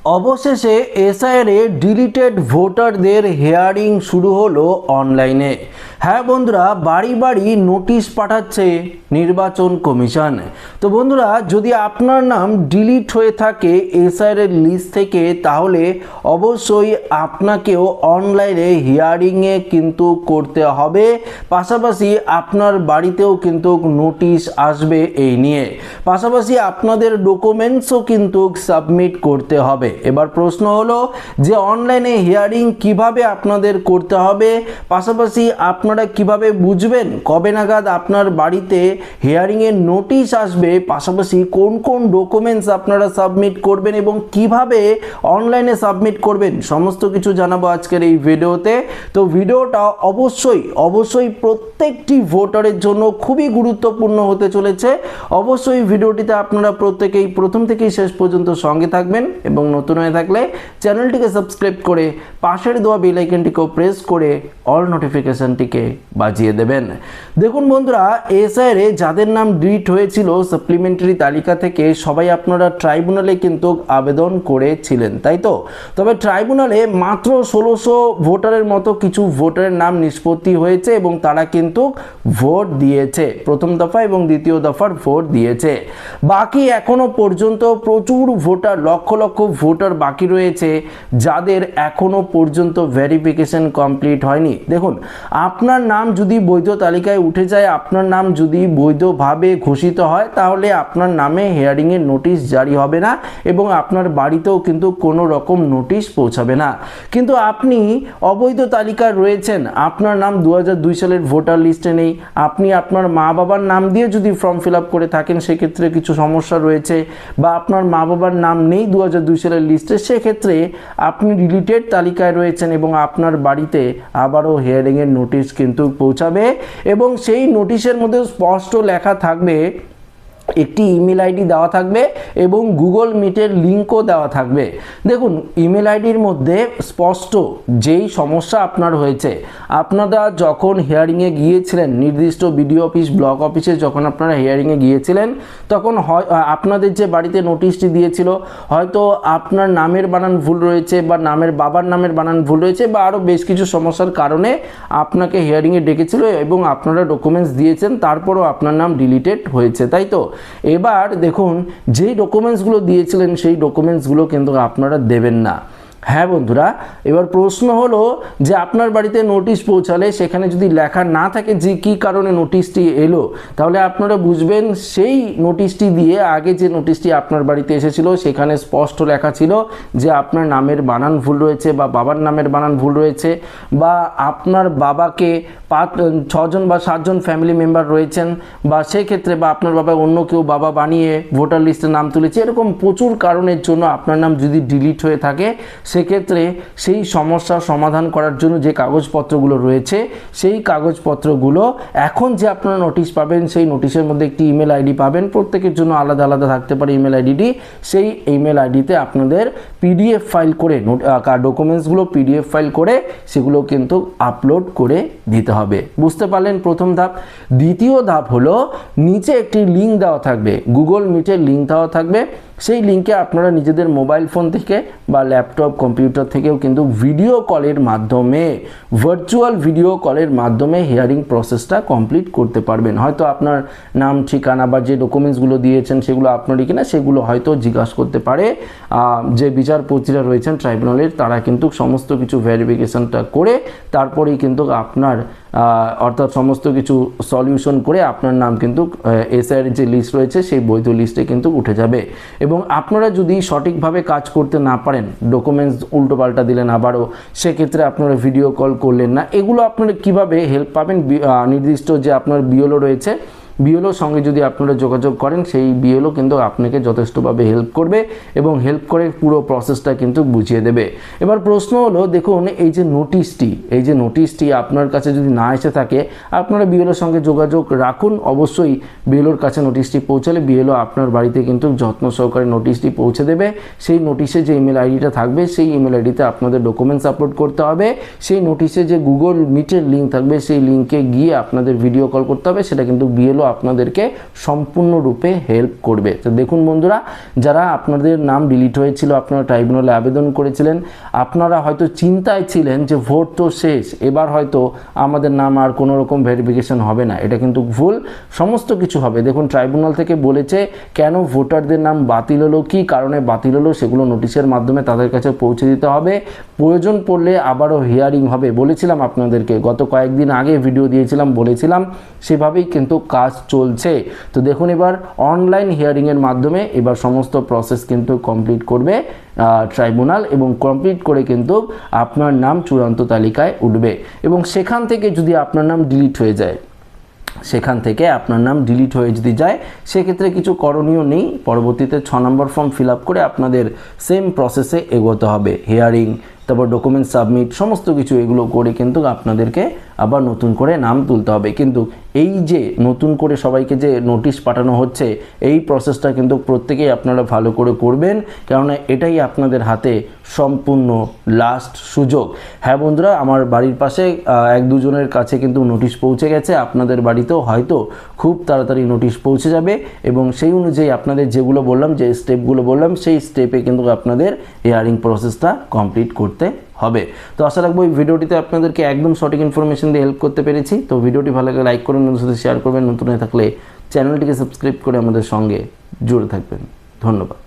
অবশেষে এসআইআরে ডিলিটেড ভোটারদের হিয়ারিং শুরু হলো অনলাইনে। হ্যাঁ বন্ধুরা, বাড়ি বাড়ি নোটিশ পাঠাচ্ছে নির্বাচন কমিশন। তো বন্ধুরা, যদি আপনার নাম ডিলিট হয়ে থাকে এসআইআরের লিস্ট থেকে, তাহলে অবশ্যই আপনাকেও অনলাইনে হিয়ারিংয়ে কিন্তু করতে হবে। পাশাপাশি আপনার বাড়িতেও কিন্তু নোটিশ আসবে এই নিয়ে। পাশাপাশি আপনাদের ডকুমেন্টসও কিন্তু সাবমিট করতে হবে। এবার প্রশ্ন হলো যে অনলাইনে হিয়ারিং কিভাবে আপনাদের করতে হবে, পাশাপাশি আপনারা কিভাবে বুঝবেন কবে নাগাদ আপনার বাড়িতে হিয়ারিংয়ের নোটিশ আসবে, পাশাপাশি কোন কোন ডকুমেন্টস আপনারা সাবমিট করবেন এবং কিভাবে অনলাইনে সাবমিট করবেন, সমস্ত কিছু জানাবো আজকের এই ভিডিওতে। তো ভিডিওটা অবশ্যই প্রত্যেকটি ভোটারের জন্য খুবই গুরুত্বপূর্ণ হতে চলেছে। অবশ্যই ভিডিওটিতে আপনারা প্রত্যেকেই প্রথম থেকেই শেষ পর্যন্ত সঙ্গে থাকবেন এবং নতুন হয়ে থাকলে চ্যানেলটিকে সাবস্ক্রাইব করে পাশের দেওয়া বেল আইকনটিকেও প্রেস করে অল নোটিফিকেশনটিকে বাজিয়ে দেবেন। দেখুন বন্ধুরা, এসআইআরে যাদের নাম ডিলিট হয়েছিল সাপ্লিমেন্টারি তালিকা থেকে, সবাই আপনারা ট্রাইব্যুনালে কিন্তু আবেদন করেছিলেন, তাই তো? তবে ট্রাইব্যুনালে মাত্র 1600 ভোটারের মতো কিছু ভোটারের নাম নিষ্পত্তি হয়েছে এবং তারা কিন্তু ভোট দিয়েছে, প্রথম দফা এবং দ্বিতীয় দফার ভোট দিয়েছে। বাকি এখনো পর্যন্ত প্রচুর ভোটার, লক্ষ লক্ষ ভোটার বাকি রয়েছে যাদের এখনো পর্যন্ত ভেরিফিকেশন কমপ্লিট হয়নি। দেখুন, আপনার নাম যদি বৈধ তালিকায় উঠে যায়, আপনার নাম যদি বৈধভাবে ঘোষিত হয়, তাহলে আপনার নামে হিয়ারিংয়ের নোটিশ জারি হবে না এবং আপনার বাড়িতেও কিন্তু কোনো রকম নোটিশ পৌঁছাবে না। কিন্তু আপনি অবৈধ তালিকায় রয়েছেন, আপনার নাম 2002 সালের ভোটার লিস্টে নেই, আপনি আপনার মা বাবার নাম দিয়ে যদি ফর্ম ফিল আপ করে থাকেন সেক্ষেত্রে কিছু সমস্যা রয়েছে, বা আপনার মা বাবার নাম নেই 2002 সালের লিস্টে, সেক্ষেত্রে আপনি ডিলিটেড তালিকায় রয়েছেন এবং আপনার বাড়িতে আবারও হিয়ারিংয়ের নোটিশ কিন্তু পৌঁছাবে এবং সেই নোটিশের মধ্যে স্পষ্ট লেখা থাকবে, একটি ইমেল আইডি দেওয়া থাকবে এবং গুগল মিটের লিঙ্কও দেওয়া থাকবে। দেখুন, ইমেল আইডির মধ্যে স্পষ্ট যেই সমস্যা আপনার হয়েছে, আপনারা যখন হিয়ারিংয়ে গিয়েছিলেন নির্দিষ্ট বিডিও অফিস, ব্লক অফিসে যখন আপনারা হিয়ারিংয়ে গিয়েছিলেন, তখন আপনাদের যে বাড়িতে নোটিশটি দিয়েছিল, হয়তো আপনার নামের বানান ভুল রয়েছে বা নামের বাবার নামের বানান ভুল রয়েছে বা আরও বেশ কিছু সমস্যার কারণে আপনাকে হিয়ারিংয়ে ডেকেছিল এবং আপনারা ডকুমেন্টস দিয়েছেন, তারপরও আপনার নাম ডিলিটেড হয়েছে, তাই তো? এবার দেখুন, যেই ডকুমেন্টসগুলো দিয়েছিলেন সেই ডকুমেন্টসগুলো কিন্তু আপনারা দেবেন না। হ্যাঁ বন্ধুরা, এবার প্রশ্ন হলো যে আপনার বাড়িতে নোটিশ পৌঁছালে সেখানে যদি লেখা না থাকে যে কী কারণে নোটিশটি এলো, তাহলে আপনারা বুঝবেন সেই নোটিশটি দিয়ে আগে যে নোটিশটি আপনার বাড়িতে এসেছিল সেখানে স্পষ্ট লেখা ছিল যে আপনার নামের বানান ভুল রয়েছে বা বাবার নামের বানান ভুল রয়েছে, বা আপনার বাবাকে 6 জন বা 7 জন ফ্যামিলি মেম্বার রয়েছেন, বা সেক্ষেত্রে বা আপনার বাবা অন্য কেউ বাবা বানিয়ে ভোটার লিস্টে নাম তুলেছে, এরকম প্রচুর কারণের জন্য আপনার নাম যদি ডিলিট হয়ে থাকে, সেক্ষেত্রে সেই সমস্যার সমাধান করার জন্য যে কাগজপত্রগুলো রয়েছে সেই কাগজপত্রগুলো এখন যে আপনারা নোটিশ পাবেন, সেই নোটিশের মধ্যে একটি ইমেল আইডি পাবেন, প্রত্যেকের জন্য আলাদা আলাদা থাকতে পারে ইমেল আইডিটি। সেই ইমেল আইডিতে আপনাদের পিডিএফ ফাইল করে ডকুমেন্টসগুলো পিডিএফ ফাইল করে সেগুলো কিন্তু আপলোড করে দিতে হবে। বুঝতে পারলেন প্রথম ধাপ। দ্বিতীয় ধাপ হলো, নিচে একটি লিঙ্ক দেওয়া থাকবে, গুগল মিটের লিঙ্ক দেওয়া থাকবে, সেই লিঙ্কে আপনারা নিজেদের মোবাইল ফোন থেকে বা ল্যাপটপ কম্পিউটার থেকেও কিন্তু ভিডিও কলের মাধ্যমে, ভার্চুয়াল ভিডিও কলের মাধ্যমে হিয়ারিং প্রসেসটা কমপ্লিট করতে পারবেন। হয়তো আপনার নাম, ঠিকানা বা যে ডকুমেন্টসগুলো দিয়েছেন সেগুলো আপনারই কিনা সেগুলো হয়তো জিজ্ঞাসা করতে পারে যে বিচারপতিরা রয়েছেন ট্রাইব্যুনালের, তারা কিন্তু সমস্ত কিছু ভেরিফিকেশনটা করে তারপরেই কিন্তু আপনার অর্থাৎ সমস্ত কিছু সলিউশন করে আপনার নাম কিন্তু এসআইআর যে লিস্ট রয়েছে সেই বৈধ লিস্টে কিন্তু উঠে যাবে। এবং আপনারা যদি সঠিকভাবে কাজ করতে না পারেন, ডকুমেন্টস উল্টোপাল্টা দিলেন আবারও, সেক্ষেত্রে আপনারা ভিডিও কল করলেন না, এগুলো আপনারা কিভাবে হেল্প পাবেন? নির্দিষ্ট যে আপনার বিএলও রয়েছে, বিএলওর সঙ্গে যদি আপনারা যোগাযোগ করেন, সেই বিএলও কিন্তু আপনাকে যথেষ্টভাবে হেল্প করবে এবং হেল্প করে পুরো প্রসেসটা কিন্তু বুঝিয়ে দেবে। এবার প্রশ্ন হলো, দেখুন এই যে নোটিশটি আপনার কাছে যদি না এসে থাকে, আপনারা বিএলওর সঙ্গে যোগাযোগ রাখুন। অবশ্যই বিএলওর কাছে নোটিশটি পৌঁছালে বিএলও আপনার বাড়িতে কিন্তু যত্ন সহকারে নোটিশটি পৌঁছে দেবে। সেই নোটিশে যে ইমেল আইডিটা থাকবে সেই ইমেল আইডিতে আপনাদের ডকুমেন্টস আপলোড করতে হবে। সেই নোটিশে যে গুগল মিটের লিঙ্ক থাকবে সেই লিঙ্কে গিয়ে আপনাদের ভিডিও কল করতে হবে, সেটা কিন্তু বিএলও সেগুলো আপনাদেরকে সম্পূর্ণরূপে হেল্প করবে। তো দেখুন বন্ধুরা, যারা আপনাদের নাম ডিলিট হয়েছিল, আপনারা ট্রাইব্যুনালে আবেদন করেছিলেন, আপনারা হয়তো চিন্তায় ছিলেন যে ভোট তো শেষ, এবার হয়তো আমাদের নাম আর কোনো রকম ভেরিফিকেশন হবে না, এটা কিন্তু ভুল, সমস্ত কিছু হবে। দেখুন ট্রাইব্যুনাল থেকে বলেছে কেন ভোটারদের নাম বাতিল হলো, কী কারণে বাতিল হলো, সেগুলো নোটিশের মাধ্যমে তাদের কাছে পৌঁছে দিতে হবে। প্রয়োজন পড়লে আবারও হিয়ারিং হবে, বলেছিলাম আপনাদেরকে, গত কয়েকদিন আগে ভিডিও দিয়েছিলাম, বলেছিলাম, সেভাবেই কিন্তু কাজ চলছে। তো দেখুন এবার অনলাইন হিয়ারিংয়ের মাধ্যমে এবার সমস্ত প্রসেস কিন্তু কমপ্লিট করবে ট্রাইব্যুনাল, এবং কমপ্লিট করে কিন্তু আপনার নাম চূড়ান্ত তালিকায় উঠবে। এবং সেখান থেকে যদি আপনার নাম ডিলিট হয়ে যায়, যদি যায় সেক্ষেত্রে কিছু করণীয় নেই, পরবর্তীতে 6 নম্বর ফর্ম ফিল আপ করে আপনাদের সেম প্রসেসে এগোতে হবে। হিয়ারিং, তারপর ডকুমেন্ট সাবমিট, সমস্ত কিছু এগুলো করে কিন্তু আপনাদেরকে আবার নতুন করে নাম তুলতে হবে। কিন্তু এই যে নতুন করে সবাইকে যে নোটিশ পাঠানো হচ্ছে, এই প্রসেসটা কিন্তু প্রত্যেকেই আপনারা ভালো করে করবেন, কেননা এটাই আপনাদের হাতে সম্পূর্ণ লাস্ট সুযোগ। হ্যাঁ বন্ধুরা, আমার বাড়ির পাশে 1-2 জনের কাছে কিন্তু নোটিশ পৌঁছে গেছে, আপনাদের বাড়িতেও হয়তো খুব তাড়াতাড়ি নোটিশ পৌঁছে যাবে, এবং সেই অনুযায়ী আপনাদের যেগুলো বললাম, যে স্টেপগুলো বললাম, সেই স্টেপে কিন্তু আপনাদের হিয়ারিং প্রসেসটা কমপ্লিট করতে হবে। তো আশা রাখবো এই ভিডিওটিতে আপনাদেরকে একদম সঠিক ইনফরমেশন দিয়ে হেল্প করতে পেরেছি। তো ভিডিওটি ভালো লাগলে লাইক করুন, বন্ধুদের সাথে শেয়ার করবেন, নতুন হয়ে থাকলে চ্যানেলটিকে সাবস্ক্রাইব করে আমাদের সঙ্গে জুড়ে থাকবেন। ধন্যবাদ।